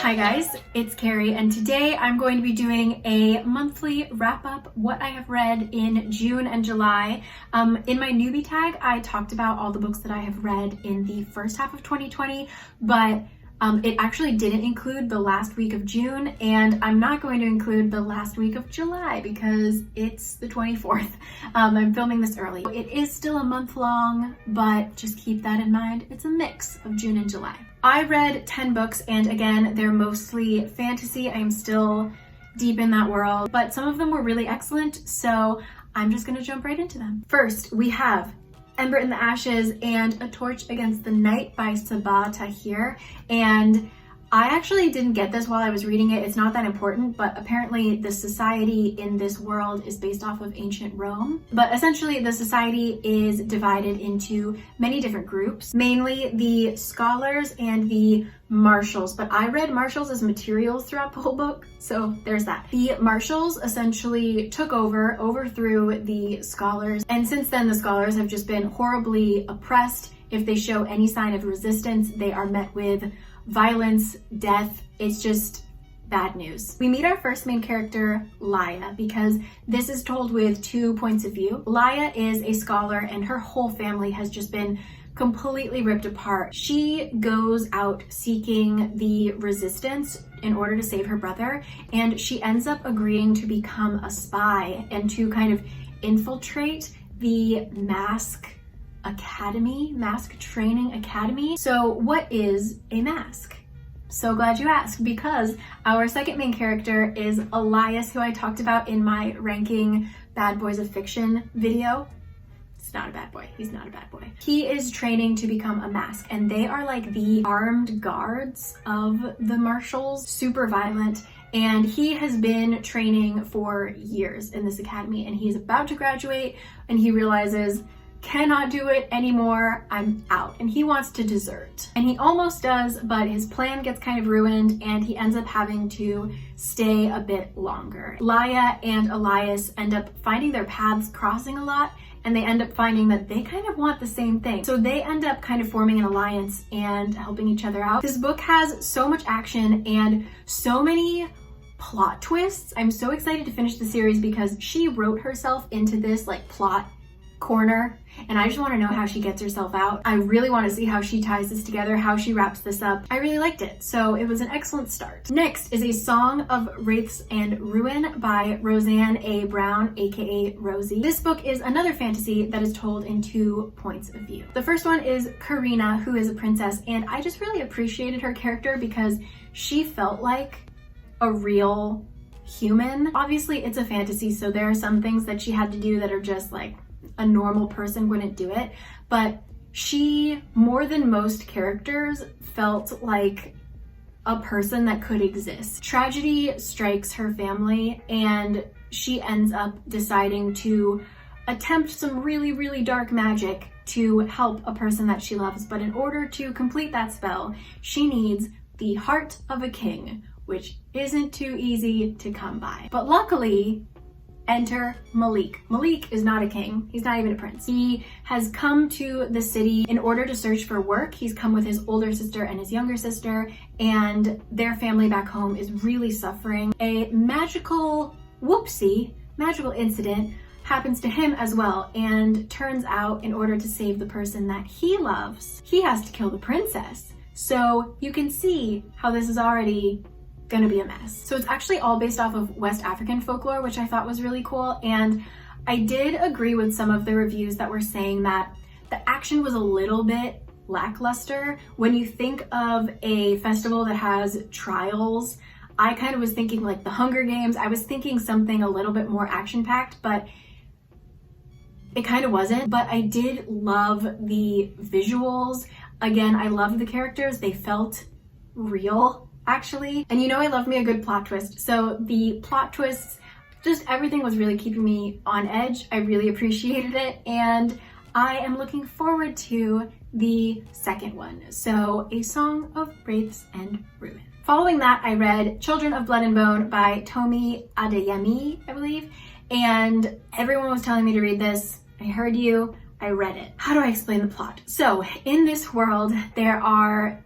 Hi guys, it's Carrie, and today I'm going to be doing a monthly wrap-up, what I have read in June and July. In my newbie tag, I talked about all the books that I have read in the first half of 2020, but it actually didn't include the last week of June, and I'm not going to include the last week of July because it's the 24th. I'm filming this early. It is still a month long, but just keep that in mind. It's a mix of June and July. I read 10 books, and again, they're mostly fantasy. I'm still deep in that world, but some of them were really excellent, so I'm just gonna jump right into them. First, we have Ember in the Ashes and A Torch Against the Night by Sabaa Tahir. And I actually didn't get this while I was reading it. It's not that important, but apparently the society in this world is based off of ancient Rome. But essentially the society is divided into many different groups, mainly the scholars and the marshals. But I read marshals as materials throughout the whole book, so there's that. The marshals essentially overthrew the scholars, and since then the scholars have just been horribly oppressed. If they show any sign of resistance, they are met with violence, death. It's just bad news. We meet our first main character, Laya, because this is told with two points of view. Laya is a scholar and her whole family has just been completely ripped apart. She goes out seeking the resistance in order to save her brother, and she ends up agreeing to become a spy and to kind of infiltrate the mask training academy. So what is a mask? So glad you asked, because our second main character is Elias, who I talked about in my ranking bad boys of fiction video. It's not a bad boy. He's not a bad boy. He is training to become a mask, and they are like the armed guards of the marshals, super violent. And he has been training for years in this academy, and he's about to graduate, and he realizes, cannot do it anymore, I'm out. And he wants to desert. And he almost does, but his plan gets kind of ruined and he ends up having to stay a bit longer. Laya and Elias end up finding their paths crossing a lot, and they end up finding that they kind of want the same thing. So they end up kind of forming an alliance and helping each other out. This book has so much action and so many plot twists. I'm so excited to finish the series because she wrote herself into this like plot corner, and I just want to know how she gets herself out. I really want to see how she ties this together, how she wraps this up. I really liked it, so it was an excellent start. Next is A Song of Wraiths and Ruin by Roseanne A. Brown, aka Rosie. This book is another fantasy that is told in 2 points of view. The first one is Karina, who is a princess, and I just really appreciated her character because she felt like a real human. Obviously it's a fantasy, so there are some things that she had to do that are just like a normal person wouldn't do it, but she, more than most characters, felt like a person that could exist. Tragedy strikes her family, and she ends up deciding to attempt some really, really dark magic to help a person that she loves. But in order to complete that spell, she needs the heart of a king, which isn't too easy to come by. But luckily, enter Malik. Malik is not a king. He's not even a prince. He has come to the city in order to search for work. He's come with his older sister and his younger sister, and their family back home is really suffering. A magical incident happens to him as well, and turns out in order to save the person that he loves, he has to kill the princess. So you can see how this is already gonna be a mess. So it's actually all based off of West African folklore, which I thought was really cool. And I did agree with some of the reviews that were saying that the action was a little bit lackluster. When you think of a festival that has trials, I kind of was thinking like the Hunger Games. I was thinking something a little bit more action-packed, but it kind of wasn't. But I did love the visuals. Again, I loved the characters. They felt real, actually. And you know I love me a good plot twist. So the plot twists, just everything was really keeping me on edge. I really appreciated it, and I am looking forward to the second one. So A Song of Wraiths and Ruin. Following that, I read Children of Blood and Bone by Tomi Adeyemi, I believe, and everyone was telling me to read this. I heard you, I read it. How do I explain the plot? So in this world, there are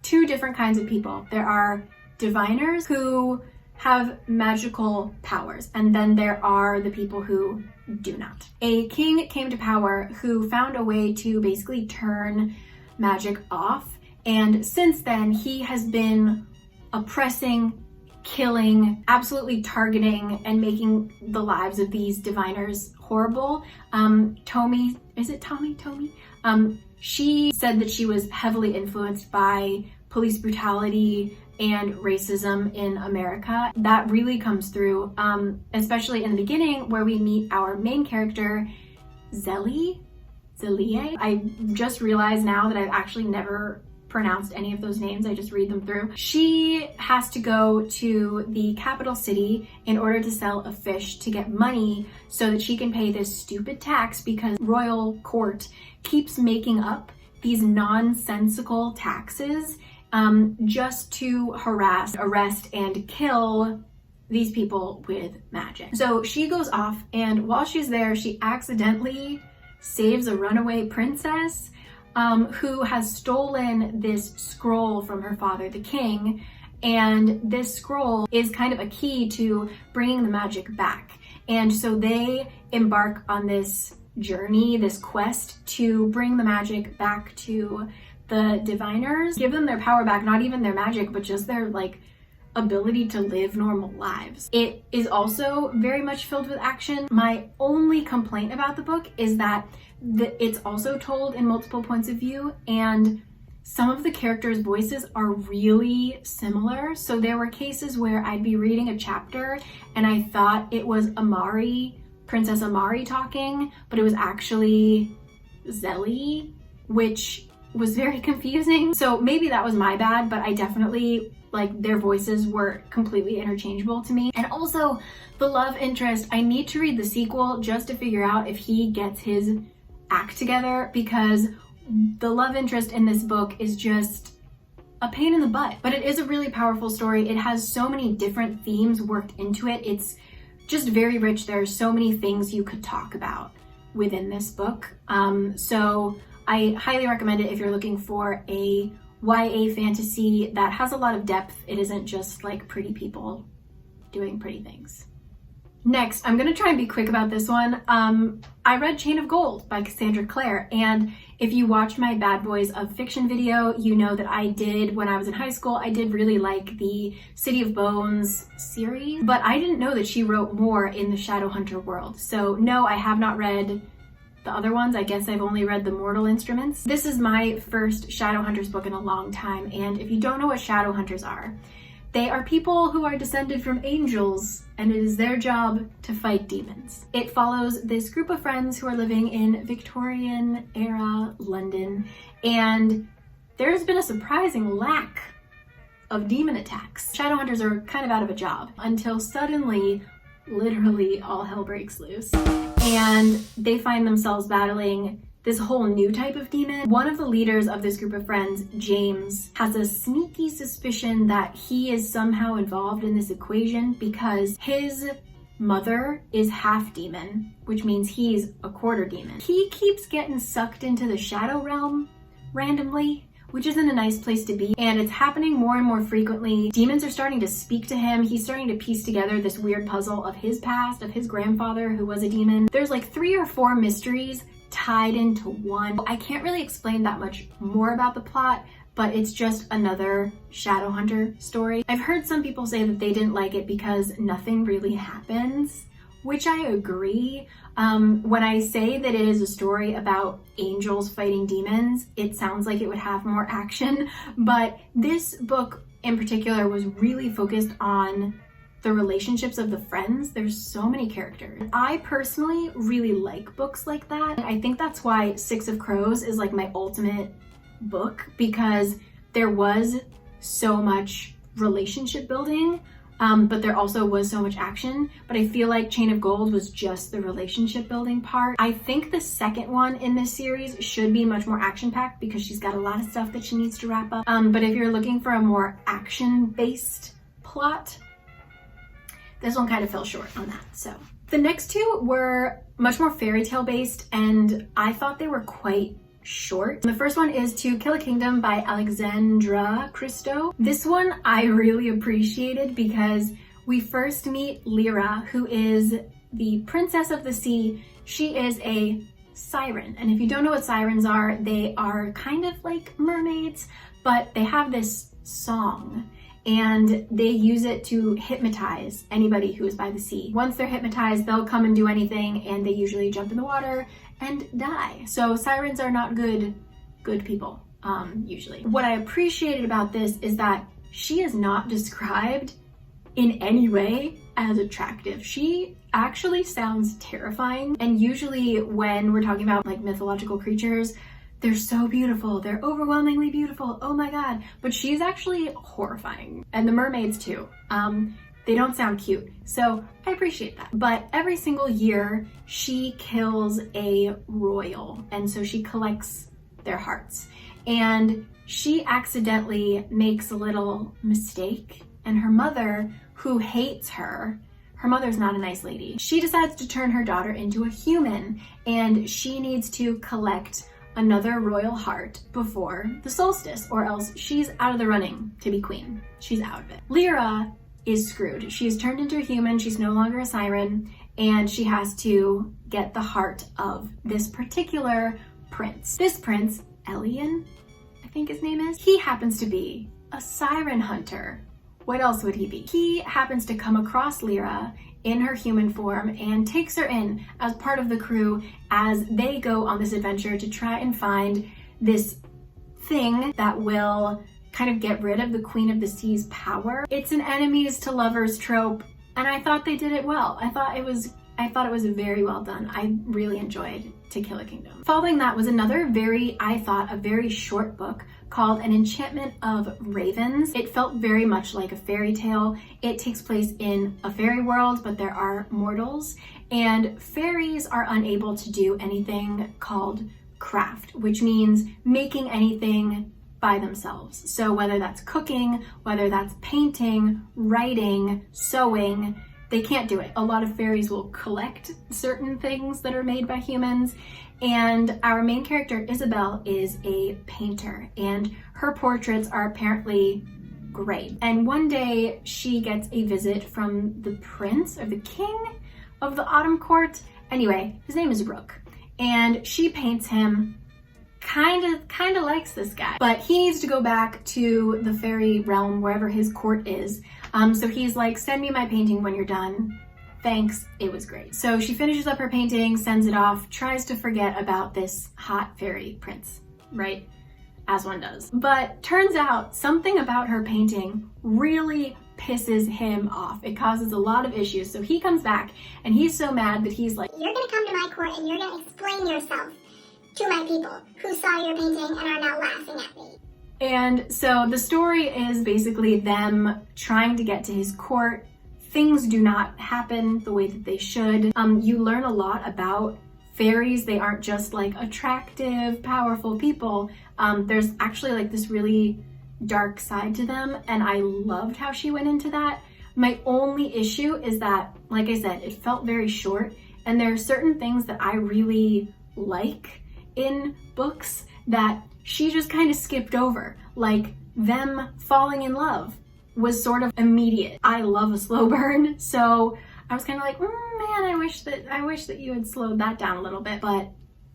two different kinds of people. There are diviners who have magical powers, and then there are the people who do not. A king came to power who found a way to basically turn magic off, and since then he has been oppressing, killing, absolutely targeting, and making the lives of these diviners horrible. Tomi, is it Tomi? She said that she was heavily influenced by police brutality and racism in America. That really comes through, especially in the beginning where we meet our main character, Zelie. I just realized now that I've actually never pronounced any of those names, I just read them through. She has to go to the capital city in order to sell a fish to get money so that she can pay this stupid tax, because royal court keeps making up these nonsensical taxes just to harass, arrest, and kill these people with magic. So she goes off, and while she's there, she accidentally saves a runaway princess who has stolen this scroll from her father, the king, and this scroll is kind of a key to bringing the magic back. And so they embark on this journey, this quest to bring the magic back to the diviners, give them their power back, not even their magic, but just their ability to live normal lives. It is also very much filled with action. My only complaint about the book is that it's also told in multiple points of view, and some of the characters' voices are really similar. So there were cases where I'd be reading a chapter and I thought it was Princess Amari talking, but it was actually Zelie, which was very confusing. So maybe that was my bad, but I definitely, their voices were completely interchangeable to me. And also the love interest, I need to read the sequel just to figure out if he gets his act together, because the love interest in this book is just a pain in the butt. But it is a really powerful story. It has so many different themes worked into it. It's just very rich. There are so many things you could talk about within this book. So I highly recommend it if you're looking for a YA fantasy that has a lot of depth. It isn't just pretty people doing pretty things. Next, I'm gonna try and be quick about this one. I read Chain of Gold by Cassandra Clare, and if you watch my Bad Boys of Fiction video, you know that when I was in high school, I did really like the City of Bones series, but I didn't know that she wrote more in the Shadowhunter world. So no, I have not read the other ones. I guess I've only read the Mortal Instruments. This is my first Shadowhunters book in a long time, and if you don't know what Shadowhunters are, they are people who are descended from angels, and it is their job to fight demons. It follows this group of friends who are living in Victorian era London, and there's been a surprising lack of demon attacks. Shadowhunters are kind of out of a job until suddenly, literally, all hell breaks loose, and they find themselves battling this whole new type of demon. One of the leaders of this group of friends, James, has a sneaky suspicion that he is somehow involved in this equation because his mother is half demon, which means he's a quarter demon. He keeps getting sucked into the shadow realm randomly, which isn't a nice place to be, and it's happening more and more frequently. Demons are starting to speak to him. He's starting to piece together this weird puzzle of his past, of his grandfather who was a demon. There's 3 or 4 mysteries tied into one. I can't really explain that much more about the plot, but it's just another Shadowhunter story. I've heard some people say that they didn't like it because nothing really happens, which I agree. When I say that it is a story about angels fighting demons, it sounds like it would have more action, but this book in particular was really focused on the relationships of the friends. There's so many characters. I personally really like books like that. I think that's why Six of Crows is my ultimate book, because there was so much relationship building, but there also was so much action. But I feel like Chain of Gold was just the relationship building part. I think the second one in this series should be much more action-packed because she's got a lot of stuff that she needs to wrap up. But if you're looking for a more action-based plot, this one kind of fell short on that. So the next 2 were much more fairy tale based, and I thought they were quite short. The first one is To Kill a Kingdom by Alexandro Christo. This one I really appreciated because we first meet Lyra, who is the princess of the sea. She is a siren, and if you don't know what sirens are, they are kind of like mermaids, but they have this song and they use it to hypnotize anybody who is by the sea. Once they're hypnotized, they'll come and do anything, and they usually jump in the water and die. So sirens are not good people, usually. What I appreciated about this is that she is not described in any way as attractive. She actually sounds terrifying, and usually when we're talking about like mythological creatures, they're so beautiful, they're overwhelmingly beautiful, oh my god, but she's actually horrifying. And the mermaids too. They don't sound cute, so I appreciate that. But every single year, she kills a royal, and so she collects their hearts. And she accidentally makes a little mistake, and her mother, who hates her mother's not a nice lady. She decides to turn her daughter into a human, and she needs to collect another royal heart before the solstice, or else she's out of the running to be queen. She's out of it. Lyra is screwed. She's turned into a human, she's no longer a siren, and she has to get the heart of this particular prince. This prince, Elian, I think his name is, he happens to be a siren hunter. What else would he be? He happens to come across Lyra in her human form and takes her in as part of the crew as they go on this adventure to try and find this thing that will kind of get rid of the Queen of the Sea's power. It's an enemies to lovers trope, and I thought they did it well. I thought it was very well done. I really enjoyed To Kill a Kingdom. Following that was another I thought a very short book called An Enchantment of Ravens. It felt very much like a fairy tale. It takes place in a fairy world, but there are mortals, and fairies are unable to do anything called craft, which means making anything by themselves. So whether that's cooking, whether that's painting, writing, sewing, they can't do it. A lot of fairies will collect certain things that are made by humans, and our main character, Isabel, is a painter, and her portraits are apparently great. And one day she gets a visit from the prince or the king of the Autumn Court. Anyway, his name is Rook, and she paints him. Kind of likes this guy, but he needs to go back to the fairy realm wherever his court is. So he's like, send me my painting when you're done. Thanks, it was great. So she finishes up her painting, sends it off, tries to forget about this hot fairy prince, right? As one does. But turns out something about her painting really pisses him off. It causes a lot of issues. So he comes back and he's so mad that he's like, you're gonna come to my court and you're gonna explain yourself to my people who saw your painting and are now laughing at me. And so the story is basically them trying to get to his court. Things do not happen the way that they should. You learn a lot about fairies. They aren't just like attractive, powerful people. There's actually like this really dark side to them, and I loved how she went into that. My only issue is that, like I said, it felt very short, and there are certain things that I really like in books that she just kind of skipped over, like them falling in love was sort of immediate. I love a slow burn, so I was kind of like, man, I wish that you had slowed that down a little bit, but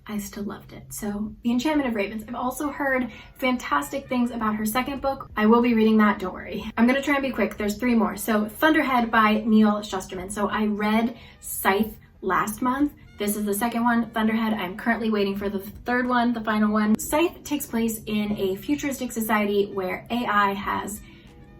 I still loved it. So The Enchantment of Ravens. I've also heard fantastic things about her second book. I will be reading that, don't worry. I'm gonna try and be quick. There's 3 more. So Thunderhead by Neal Shusterman. So I read Scythe last month. This is the second one, Thunderhead. I'm currently waiting for the third one, the final one. Scythe takes place in a futuristic society where AI has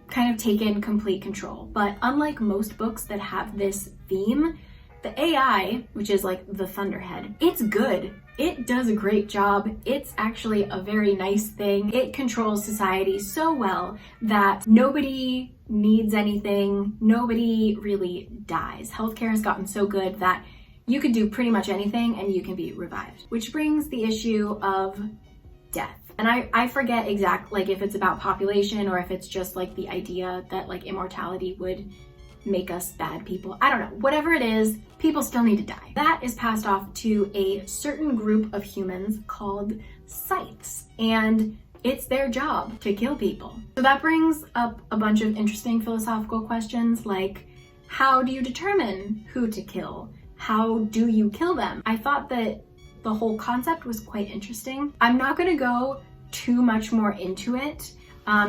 kind of taken complete control. But unlike most books that have this theme, the AI, which is like the Thunderhead, it's good. It does a great job. It's actually a very nice thing. It controls society so well that nobody needs anything. Nobody really dies. Healthcare has gotten so good that you could do pretty much anything and you can be revived. Which brings the issue of death. And I forget exactly, like if it's about population or if it's just like the idea that like immortality would make us bad people. I don't know. Whatever it is, people still need to die. That is passed off to a certain group of humans called scythes, and it's their job to kill people. So that brings up a bunch of interesting philosophical questions like, how do you determine who to kill? How do you kill them? I thought that the whole concept was quite interesting. I'm not gonna go too much more into it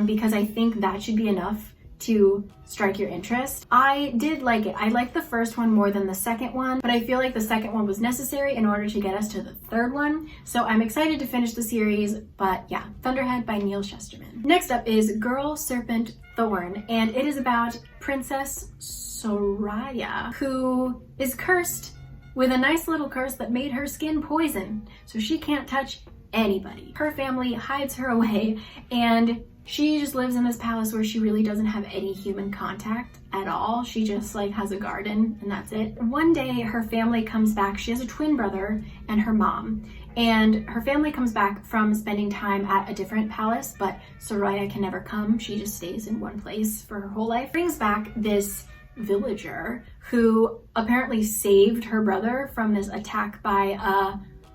because I think that should be enough to strike your interest. I did like it. I liked the first one more than the second one, but I feel like the second one was necessary in order to get us to the third one. So I'm excited to finish the series, but yeah, Thunderhead by Neal Shusterman. Next up is Girl Serpent Thorn, and it is about Princess Soraya, who is cursed with a nice little curse that made her skin poison, so she can't touch anybody. Her family hides her away, and she just lives in this palace where she really doesn't have any human contact at all. She just like has a garden and that's it. One day her family comes back. She has a twin brother and her mom. And her family comes back from spending time at a different palace, but Soraya can never come. She just stays in one place for her whole life. Brings back this villager who apparently saved her brother from this attack by,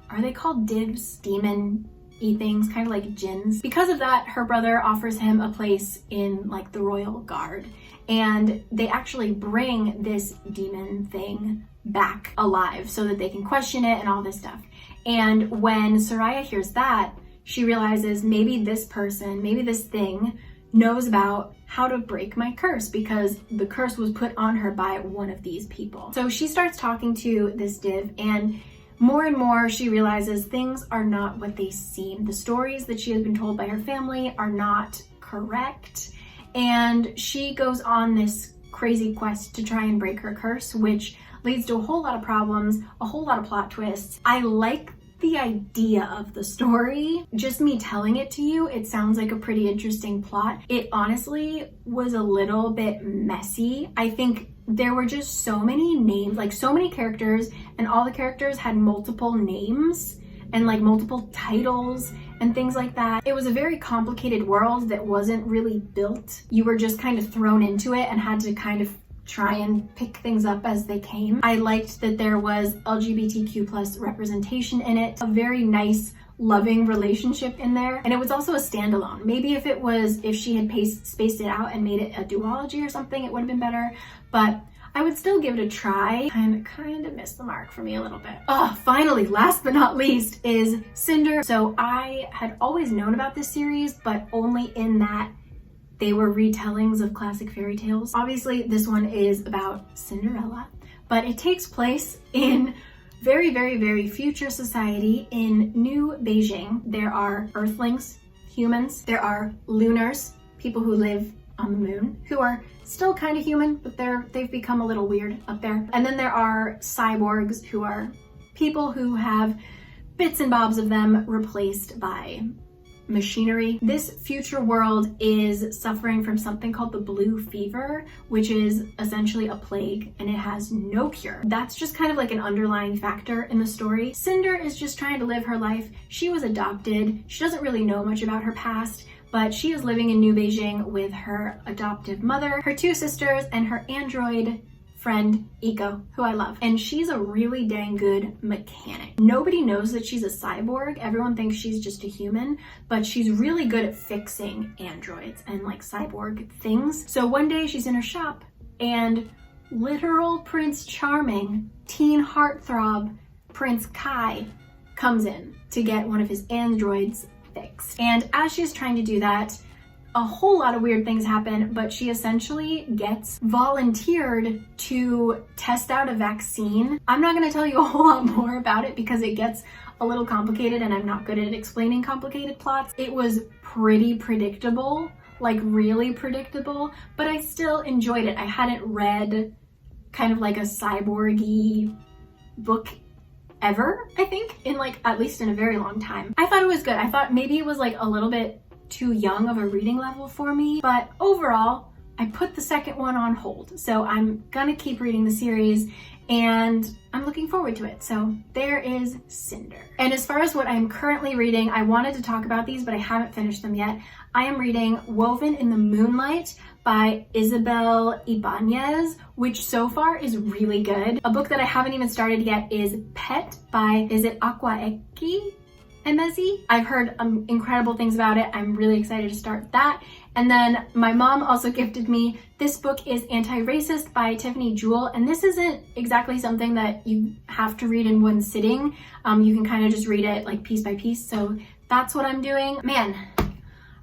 are they called divs? Demon things, kind of like jinns. Because of that, her brother offers him a place in like the royal guard, and they actually bring this demon thing back alive so that they can question it and all this stuff. And when Soraya hears that, she realizes maybe this person, maybe this thing knows about how to break my curse because the curse was put on her by one of these people. So she starts talking to this div, and more she realizes things are not what they seem. The stories that she has been told by her family are not correct, and she goes on this crazy quest to try and break her curse, which leads to a whole lot of problems, a whole lot of plot twists. I like the idea of the story. Just me telling it to you, it sounds like a pretty interesting plot. It honestly was a little bit messy. I think there were just so many names, like so many characters, and all the characters had multiple names and like multiple titles and things like that. It was a very complicated world that wasn't really built. You were just kind of thrown into it and had to kind of try and pick things up as they came. I liked that there was LGBTQ plus representation in it, a very nice loving relationship in there, and it was also a standalone. Maybe if she had spaced it out and made it a duology or something, it would have been better, but I would still give it a try. Kind of missed the mark for me a little bit. Oh, finally, last but not least is Cinder. So I had always known about this series, but only in that they were retellings of classic fairy tales. Obviously, this one is about Cinderella, but it takes place in very future society in New Beijing. There are Earthlings, humans. There are Lunars, people who live on the moon, who are still kind of human, but they've become a little weird up there. And then there are cyborgs, who are people who have bits and bobs of them replaced by machinery. This future world is suffering from something called the blue fever, which is essentially a plague, and it has no cure. That's just kind of like an underlying factor in the story. Cinder is just trying to live her life. She was adopted. She doesn't really know much about her past, but she is living in New Beijing with her adoptive mother, her two sisters, and her android friend Eco, who I love. And she's a really dang good mechanic. Nobody knows that she's a cyborg. Everyone thinks she's just a human, but she's really good at fixing androids and like cyborg things. So one day she's in her shop and literal Prince Charming, teen heartthrob Prince Kai comes in to get one of his androids fixed. And as she's trying to do that, a whole lot of weird things happen, but she essentially gets volunteered to test out a vaccine. I'm not going to tell you a whole lot more about it because it gets a little complicated and I'm not good at explaining complicated plots. It was pretty predictable, like really predictable, but I still enjoyed it. I hadn't read kind of like a cyborgy book ever, I think, in like at least in a very long time. I thought it was good. I thought maybe it was like a little bit too young of a reading level for me, but overall I put the second one on hold, so I'm gonna keep reading the series and I'm looking forward to it. So there is Cinder. And as far as what I'm currently reading, I wanted to talk about these but I haven't finished them yet. I am reading Woven in the Moonlight by Isabel Ibanez, which so far is really good. A book that I haven't even started yet is Pet by, is it Aqua Eki? MSE. I've heard incredible things about it. I'm really excited to start that. And then my mom also gifted me, this book is Antiracist by Tiffany Jewell, and this isn't exactly something that you have to read in one sitting. You can kind of just read it like piece by piece, so that's what I'm doing. Man,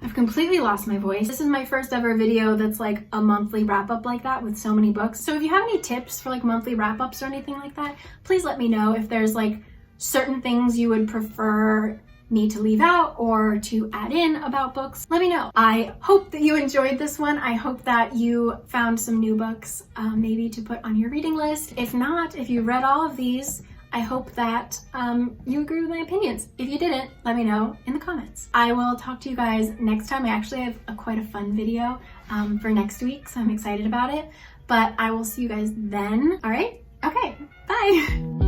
I've completely lost my voice. This is my first ever video that's like a monthly wrap-up like that with so many books. So if you have any tips for like monthly wrap-ups or anything like that, please let me know. If there's like certain things you would prefer me to leave out or to add in about books, let me know. I hope that you enjoyed this one. I hope that you found some new books maybe to put on your reading list. If not, if you read all of these, I hope that you agree with my opinions. If you didn't, let me know in the comments. I will talk to you guys next time. I actually have quite a fun video for next week, so I'm excited about it. But I will see you guys then. All right? Okay, bye.